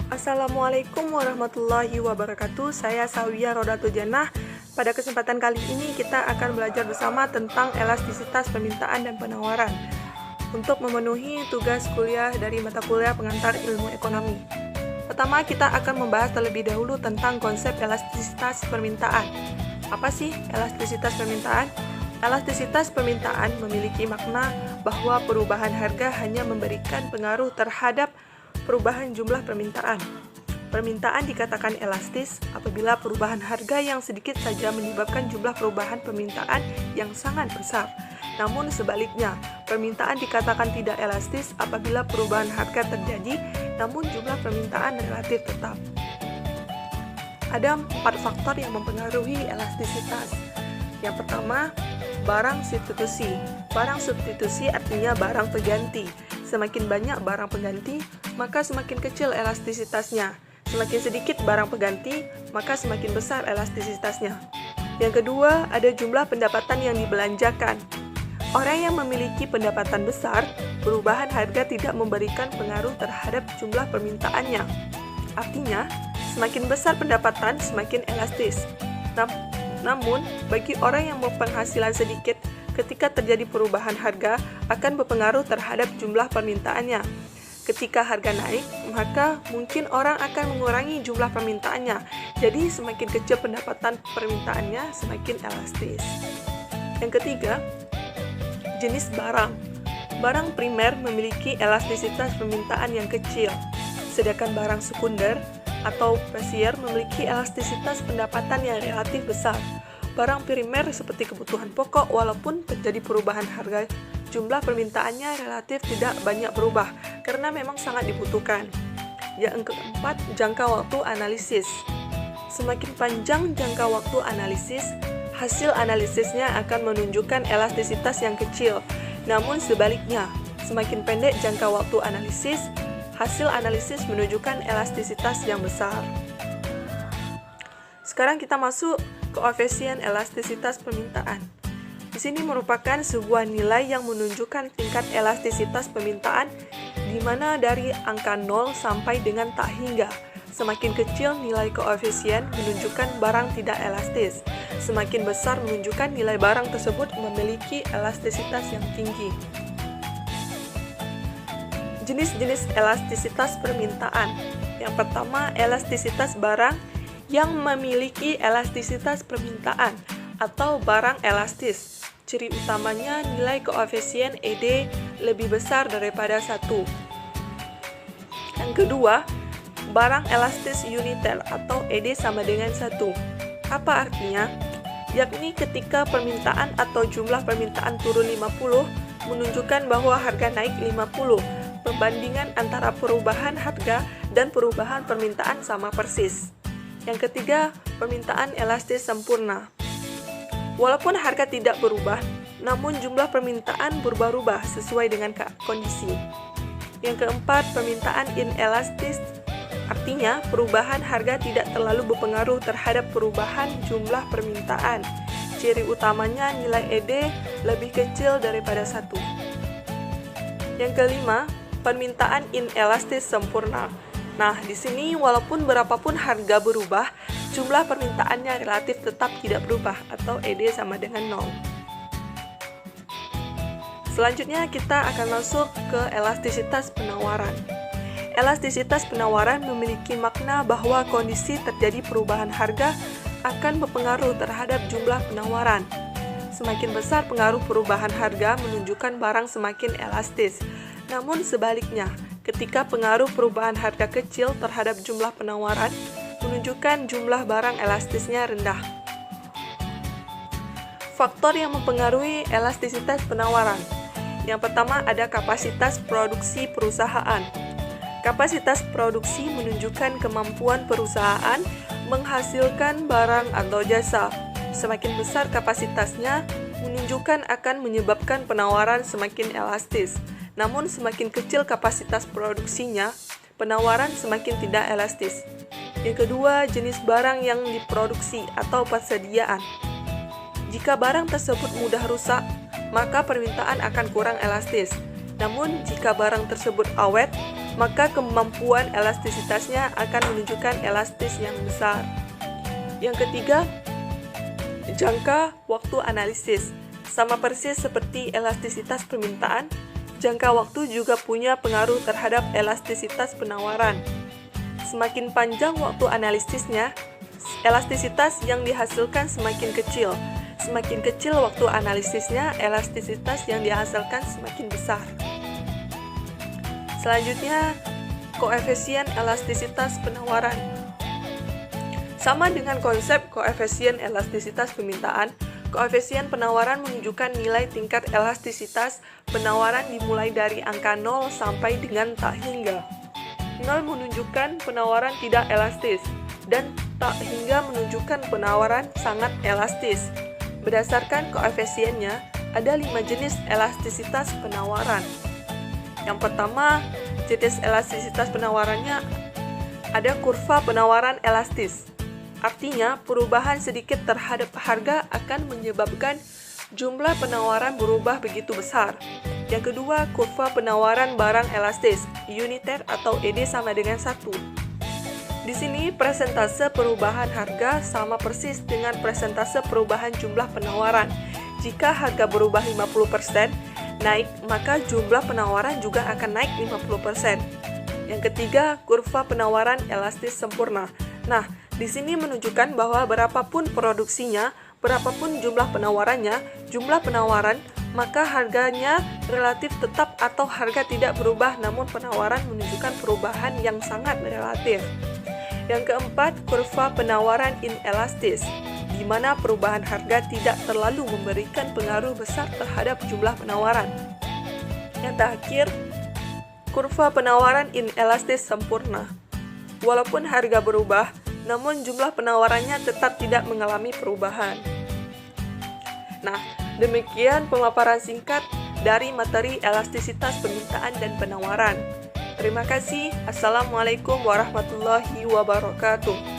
Assalamualaikum warahmatullahi wabarakatuh. Saya Sawia Rodatul Jannah. Pada kesempatan kali ini kita akan belajar bersama tentang elastisitas permintaan dan penawaran untuk memenuhi tugas kuliah dari mata kuliah pengantar ilmu ekonomi. Pertama, kita akan membahas terlebih dahulu tentang konsep elastisitas permintaan. Apa sih elastisitas permintaan? Elastisitas permintaan memiliki makna bahwa perubahan harga hanya memberikan pengaruh terhadap perubahan jumlah permintaan. Permintaan dikatakan elastis apabila perubahan harga yang sedikit saja menyebabkan jumlah perubahan permintaan yang sangat besar. Namun sebaliknya, permintaan dikatakan tidak elastis apabila perubahan harga terjadi, namun jumlah permintaan relatif tetap. Ada 4 faktor yang mempengaruhi elastisitas. Yang pertama, barang substitusi. Barang substitusi artinya barang pengganti. Semakin banyak barang pengganti, maka semakin kecil elastisitasnya. Semakin sedikit barang pengganti, maka semakin besar elastisitasnya. Yang kedua, ada jumlah pendapatan yang dibelanjakan. Orang yang memiliki pendapatan besar, perubahan harga tidak memberikan pengaruh terhadap jumlah permintaannya. Artinya, semakin besar pendapatan, semakin elastis. Namun, bagi orang yang berpenghasilan sedikit, ketika terjadi perubahan harga akan berpengaruh terhadap jumlah permintaannya. Ketika harga naik, maka mungkin orang akan mengurangi jumlah permintaannya. Jadi semakin kecil pendapatan permintaannya, semakin elastis. Yang ketiga, jenis barang. Barang primer memiliki elastisitas permintaan yang kecil, sedangkan barang sekunder atau tersier memiliki elastisitas pendapatan yang relatif besar. Barang primer seperti kebutuhan pokok, walaupun terjadi perubahan harga, jumlah permintaannya relatif tidak banyak berubah karena memang sangat dibutuhkan. Yang keempat, jangka waktu analisis. Semakin panjang jangka waktu analisis, hasil analisisnya akan menunjukkan elastisitas yang kecil. Namun sebaliknya, semakin pendek jangka waktu analisis, hasil analisis menunjukkan elastisitas yang besar. Sekarang kita masuk koefisien elastisitas permintaan. Di sini merupakan sebuah nilai yang menunjukkan tingkat elastisitas permintaan di mana dari angka 0 sampai dengan tak hingga. Semakin kecil nilai koefisien menunjukkan barang tidak elastis. Semakin besar menunjukkan nilai barang tersebut memiliki elastisitas yang tinggi. Jenis-jenis elastisitas permintaan. Yang pertama, elastisitas barang yang memiliki elastisitas permintaan atau barang elastis. Ciri utamanya nilai koefisien ED lebih besar daripada 1. Yang kedua, barang elastis uniter atau ED sama dengan 1. Apa artinya? Yakni ketika permintaan atau jumlah permintaan turun 50, menunjukkan bahwa harga naik 50. Perbandingan antara perubahan harga dan perubahan permintaan sama persis. Yang ketiga, permintaan elastis sempurna. Walaupun harga tidak berubah, namun jumlah permintaan berubah-ubah sesuai dengan kondisi. Yang keempat, permintaan inelastis. Artinya, perubahan harga tidak terlalu berpengaruh terhadap perubahan jumlah permintaan. Ciri utamanya nilai ED lebih kecil daripada 1. Yang kelima, permintaan inelastis sempurna. Nah, di sini walaupun berapapun harga berubah, jumlah permintaannya relatif tetap tidak berubah atau ED sama dengan 0. Selanjutnya kita akan masuk ke elastisitas penawaran. Elastisitas penawaran memiliki makna bahwa kondisi terjadi perubahan harga akan berpengaruh terhadap jumlah penawaran. Semakin besar pengaruh perubahan harga menunjukkan barang semakin elastis. Namun sebaliknya, ketika pengaruh perubahan harga kecil terhadap jumlah penawaran, menunjukkan jumlah barang elastisnya rendah. Faktor yang mempengaruhi elastisitas penawaran. Yang pertama ada kapasitas produksi perusahaan. Kapasitas produksi menunjukkan kemampuan perusahaan menghasilkan barang atau jasa. Semakin besar kapasitasnya, menunjukkan akan menyebabkan penawaran semakin elastis. Namun semakin kecil kapasitas produksinya, penawaran semakin tidak elastis. Yang kedua, jenis barang yang diproduksi atau persediaan. Jika barang tersebut mudah rusak, maka permintaan akan kurang elastis. Namun, jika barang tersebut awet, maka kemampuan elastisitasnya akan menunjukkan elastis yang besar. Yang ketiga, jangka waktu analisis. Sama persis seperti elastisitas permintaan, jangka waktu juga punya pengaruh terhadap elastisitas penawaran. Semakin panjang waktu analisisnya, elastisitas yang dihasilkan semakin kecil. Semakin kecil waktu analisisnya, elastisitas yang dihasilkan semakin besar. Selanjutnya, koefisien elastisitas penawaran. Sama dengan konsep koefisien elastisitas permintaan, koefisien penawaran menunjukkan nilai tingkat elastisitas penawaran dimulai dari angka 0 sampai dengan tak hingga. 0 menunjukkan penawaran tidak elastis, dan tak hingga menunjukkan penawaran sangat elastis. Berdasarkan koefisiennya, ada 5 jenis elastisitas penawaran. Yang pertama, jenis elastisitas penawarannya ada kurva penawaran elastis. Artinya, perubahan sedikit terhadap harga akan menyebabkan jumlah penawaran berubah begitu besar. Yang kedua, kurva penawaran barang elastis, uniter atau ED sama dengan 1. Di sini, persentase perubahan harga sama persis dengan persentase perubahan jumlah penawaran. Jika harga berubah 50% naik, maka jumlah penawaran juga akan naik 50%. Yang ketiga, kurva penawaran elastis sempurna. Nah, di sini menunjukkan bahwa berapapun produksinya, berapapun jumlah penawarannya, jumlah penawaran, maka harganya relatif tetap atau harga tidak berubah, namun penawaran menunjukkan perubahan yang sangat relatif. Yang keempat, kurva penawaran inelastis, di mana perubahan harga tidak terlalu memberikan pengaruh besar terhadap jumlah penawaran. Yang terakhir, kurva penawaran inelastis sempurna. Walaupun harga berubah, namun jumlah penawarannya tetap tidak mengalami perubahan. Nah, demikian pemaparan singkat dari materi elastisitas permintaan dan penawaran. Terima kasih. Assalamualaikum warahmatullahi wabarakatuh.